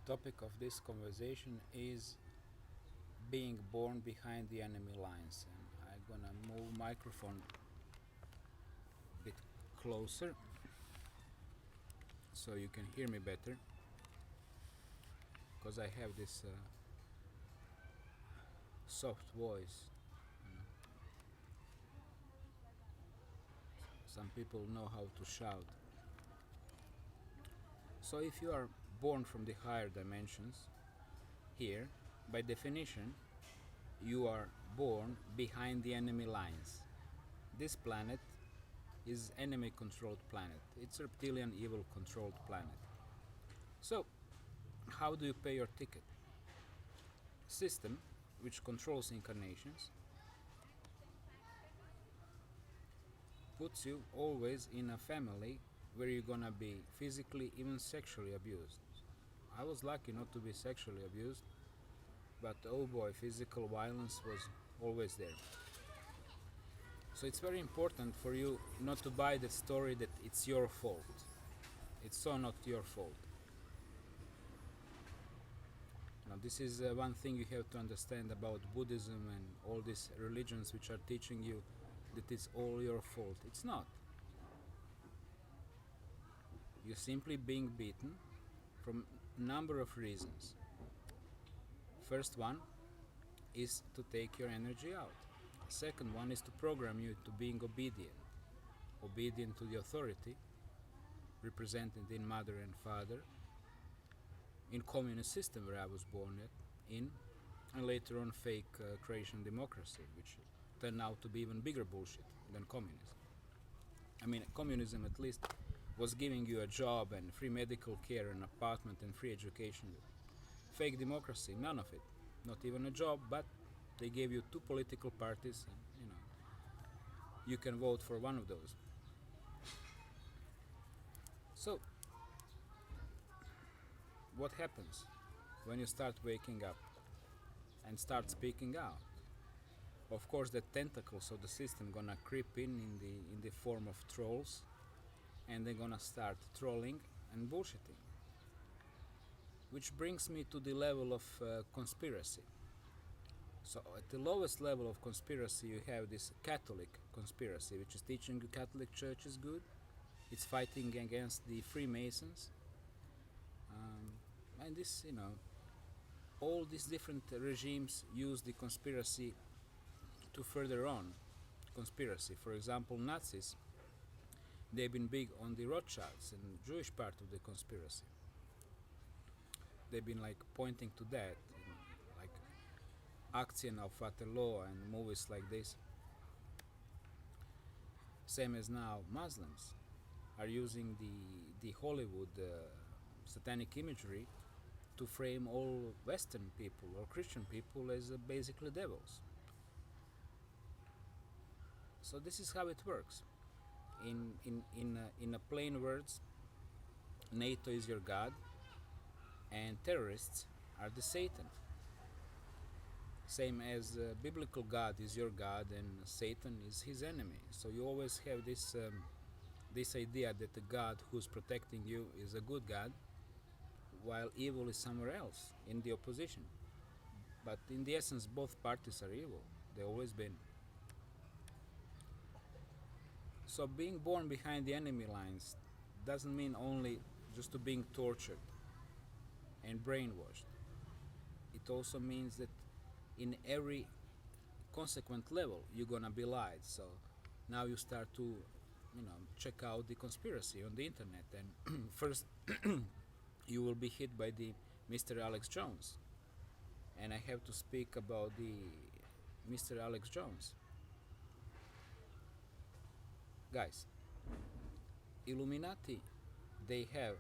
Topic of this conversation is being born behind the enemy lines, and I'm gonna move microphone a bit closer so you can hear me better, because I have this soft voice. Some people know how to shout. So if you are born from the higher dimensions, here, by definition, you are born behind the enemy lines. This planet is enemy controlled planet. It's reptilian evil controlled planet. So, how do you pay your ticket? System, which controls incarnations, puts you always in a family where you're gonna be physically, even sexually abused. I was lucky not to be sexually abused, but oh boy, physical violence was always there. So it's very important for you not to buy the story that it's your fault. It's so not your fault. Now, this is one thing you have to understand about Buddhism and all these religions which are teaching you that it's all your fault. It's not. You're simply being beaten from a number of reasons. First one is to take your energy out. Second one is to program you to being obedient to the authority represented in mother and father, in communist system where I was born in, and later on fake creation democracy, which turned out to be even bigger bullshit than communism. I mean, communism at least was giving you a job and free medical care, an apartment and free education. Fake democracy, none of it. Not even a job, but they gave you two political parties and, you can vote for one of those. So, what happens when you start waking up and start speaking out? Of course, the tentacles of the system gonna creep in the form of trolls, and they're gonna start trolling and bullshitting. Which brings me to the level of conspiracy. So at the lowest level of conspiracy you have this Catholic conspiracy, which is teaching you Catholic Church is good. It's fighting against the Freemasons. And this, all these different regimes use the conspiracy to further on conspiracy. For example, Nazis, they've been big on the Rothschilds and Jewish part of the conspiracy. They've been like pointing to that, like Action of Waterloo and movies like this. Same as now Muslims are using the Hollywood satanic imagery to frame all Western people or Christian people as basically devils. So this is how it works. In a plain words, NATO is your god, and terrorists are the Satan. Same as biblical God is your God and Satan is his enemy. So you always have this idea that the God who's protecting you is a good God, while evil is somewhere else in the opposition. But in the essence, both parties are evil. They've always been. So being born behind the enemy lines doesn't mean only just to being tortured and brainwashed. It also means that in every consequent level you're gonna be lied. So now you start to check out the conspiracy on the internet, and first you will be hit by the Mr. Alex Jones, and I have to speak about the Mr. Alex Jones. Guys, Illuminati, they have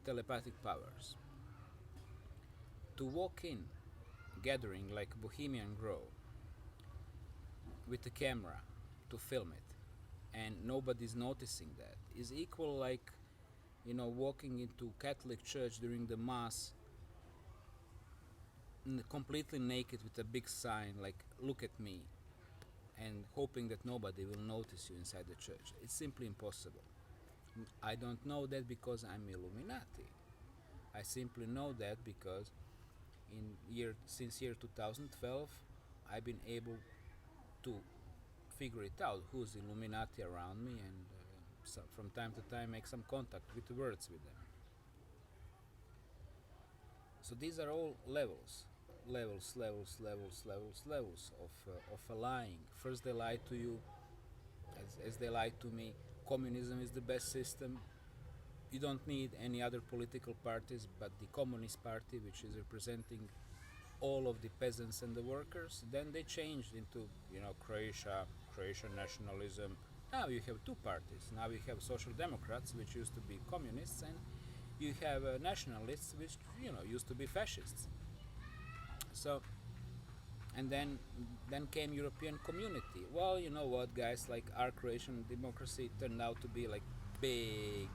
telepathic powers. To walk in gathering like Bohemian Grove with a camera to film it and nobody's noticing that is equal like walking into Catholic church during the mass completely naked with a big sign like look at me, and hoping that nobody will notice you inside the church. It's simply impossible. I don't know that because I'm Illuminati. I simply know that because since year 2012, I've been able to figure it out who's Illuminati around me, and so from time to time make some contact with words with them. So these are all levels of a lying. First they lie to you, as they lied to me. Communism is the best system. You don't need any other political parties but the Communist Party, which is representing all of the peasants and the workers. Then they changed into, Croatian nationalism. Now you have two parties. Now you have Social Democrats, which used to be communists, and you have nationalists, which used to be fascists. So, and then came European Community. Well, you know what, guys? Like our Croatian democracy turned out to be like big,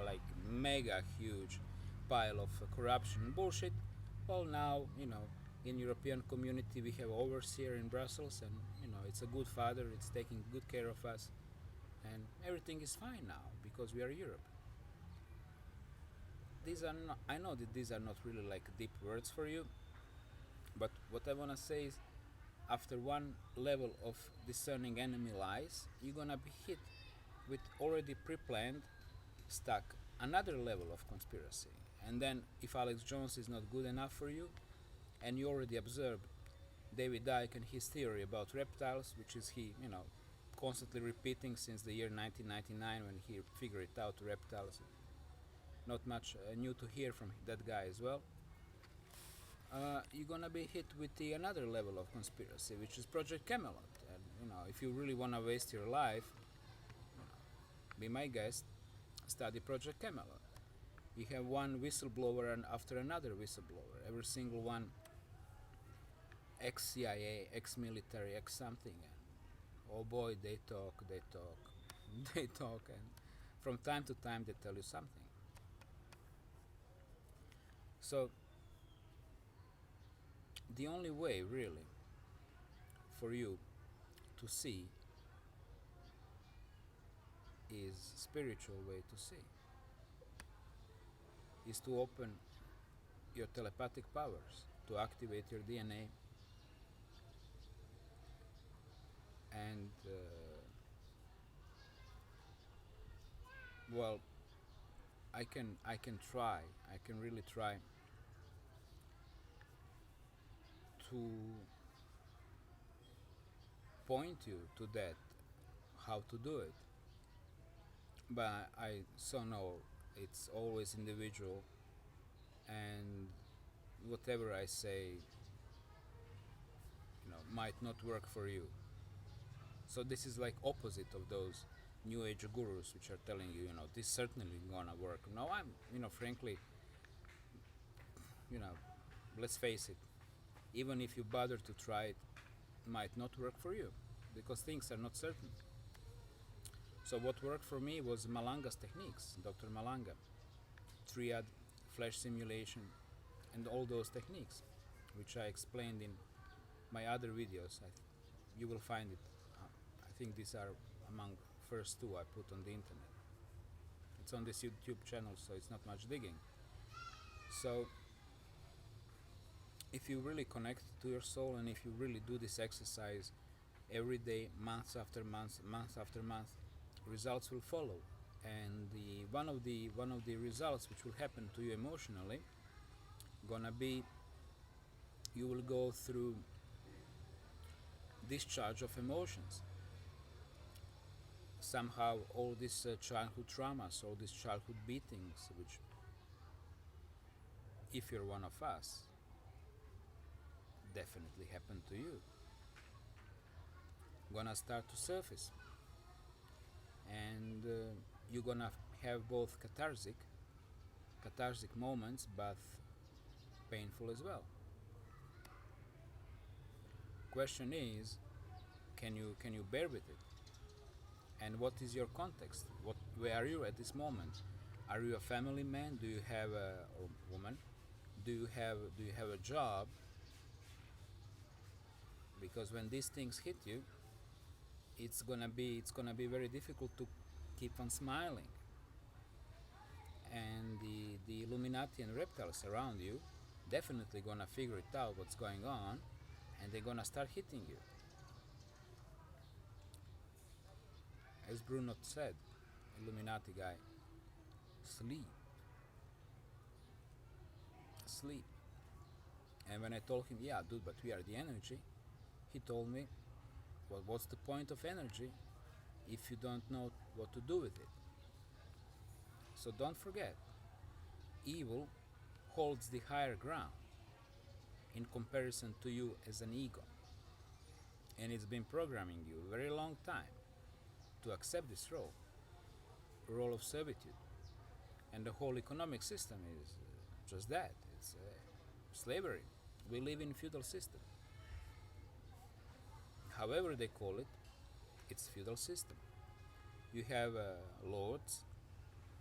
like mega huge pile of corruption and bullshit. Well, now in European Community we have overseer in Brussels, and it's a good father. It's taking good care of us, and everything is fine now because we are Europe. These are not, I know that these are not really like deep words for you, but what I wanna say is, after one level of discerning enemy lies, you're gonna be hit with already pre-planned, stuck another level of conspiracy. And then, if Alex Jones is not good enough for you, and you already observed David Icke and his theory about reptiles, which is he, constantly repeating since the year 1999 when he figured it out, reptiles. Not much new to hear from that guy as well. You're gonna be hit with the another level of conspiracy, which is Project Camelot. And if you really wanna waste your life, be my guest, study Project Camelot. You have one whistleblower and after another whistleblower, every single one ex-CIA, ex-military, ex-something. And oh boy, they talk, they talk, and from time to time they tell you something. So the only way really for you to see is spiritual way to see, is to open your telepathic powers, to activate your DNA, and well, I can really try to point you to that, how to do it, but I so know it's always individual, and whatever I say might not work for you. So this is like opposite of those new age gurus which are telling you, this certainly gonna work. No, I'm, frankly, you know let's face it, even if you bother to try it, might not work for you because things are not certain. So what worked for me was Malanga's techniques, Dr. Malanga, triad, flash simulation, and all those techniques, which I explained in my other videos. You will find it. I think these are among first two I put on the internet. It's on this YouTube channel, so it's not much digging. So if you really connect to your soul, and if you really do this exercise every day, month after month, results will follow. And one of the results which will happen to you emotionally gonna be, you will go through discharge of emotions. Somehow all these childhood traumas, all these childhood beatings, which, if you're one of us, definitely happened to you, gonna start to surface. And you're gonna have both cathartic moments, but painful as well. Question is, can you bear with it? And what is your context? Where are you at this moment? Are you a family man? Do you have or woman? Do you have a job? Because when these things hit you, it's gonna be very difficult to keep on smiling. and the Illuminati and reptiles around you definitely gonna figure it out what's going on, and they're gonna start hitting you. As Bruno said, Illuminati guy, sleep, sleep. And when I told him, yeah, dude, but we are the energy, he told me, well, what's the point of energy if you don't know what to do with it? So don't forget, evil holds the higher ground in comparison to you as an ego. And it's been programming you a very long time to accept this role of servitude. And the whole economic system is just that. It's slavery. We live in a feudal system. However they call it, it's feudal system. You have lords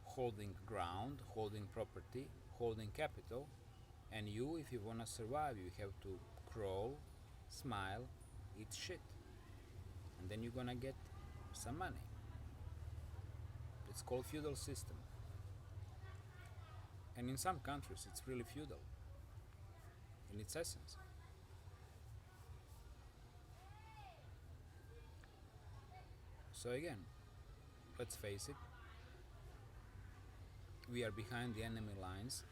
holding ground, holding property, holding capital, and you, if you want to survive, you have to crawl, smile, eat shit, and then you're gonna get some money. It's called feudal system. And in some countries it's really feudal in its essence. So again, let's face it, we are behind the enemy lines,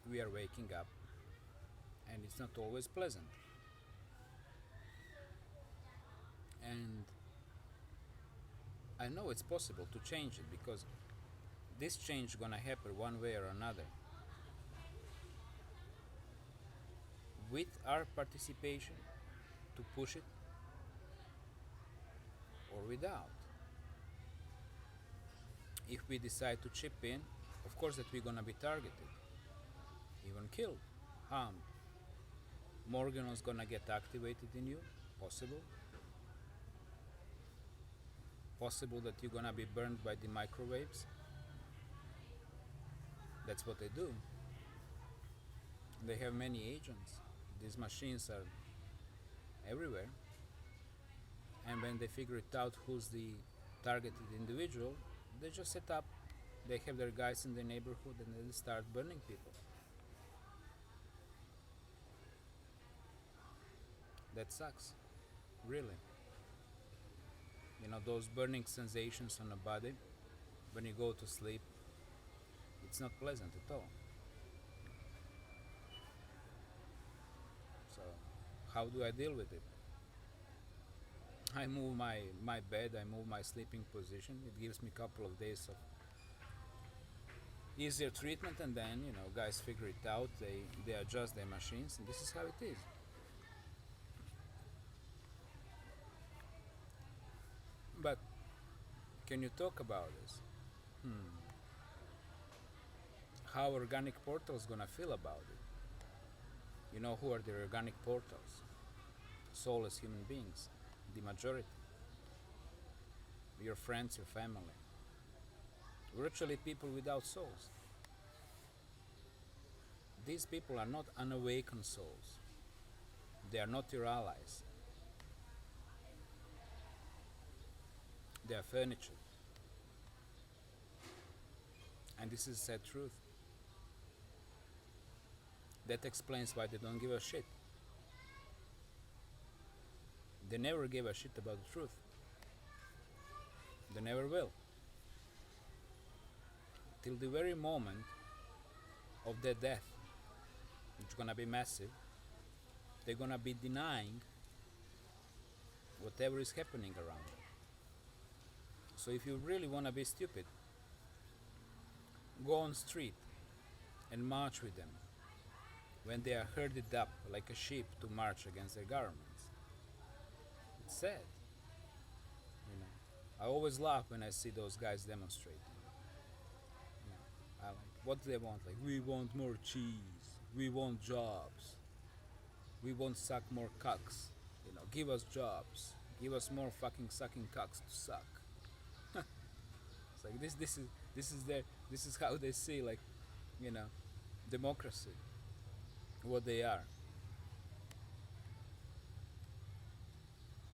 we are waking up, and it's not always pleasant. And I know it's possible to change it, because this change gonna happen one way or another. With our participation to push it, or without. If we decide to chip in, of course that we're gonna be targeted, even killed, harmed. Morgellons gonna get activated in you, possible. Possible that you're gonna be burned by the microwaves. That's what they do. They have many agents. These machines are everywhere. And when they figure it out who's the targeted individual, they just set up, they have their guys in the neighborhood, and then they start burning people. That sucks, really. You know, those burning sensations on the body when you go to sleep, it's not pleasant at all. So how do I deal with it? I move my bed, I move my sleeping position. It gives me a couple of days of easier treatment, and then, you know, guys figure it out, they adjust their machines, and this is how it is. But can you talk about this? How organic portals gonna feel about it? You know who are the organic portals? Soulless human beings, the majority. Your friends, your family. Virtually people without souls. These people are not unawakened souls. They are not your allies. They are furniture. And this is sad truth. That explains why they don't give a shit. They never gave a shit about the truth. They never will. Till the very moment of their death, which is gonna be massive, they're gonna be denying whatever is happening around them. So if you really wanna be stupid, go on street and march with them when they are herded up like a sheep to march against their governments. It's sad. You know, I always laugh when I see those guys demonstrating. You know, I like, what do they want? Like, we want more cheese, we want jobs, we want suck more cocks. You know, give us jobs, give us more fucking sucking cocks to suck. It's like this is how they see, like, you know, democracy, what they are.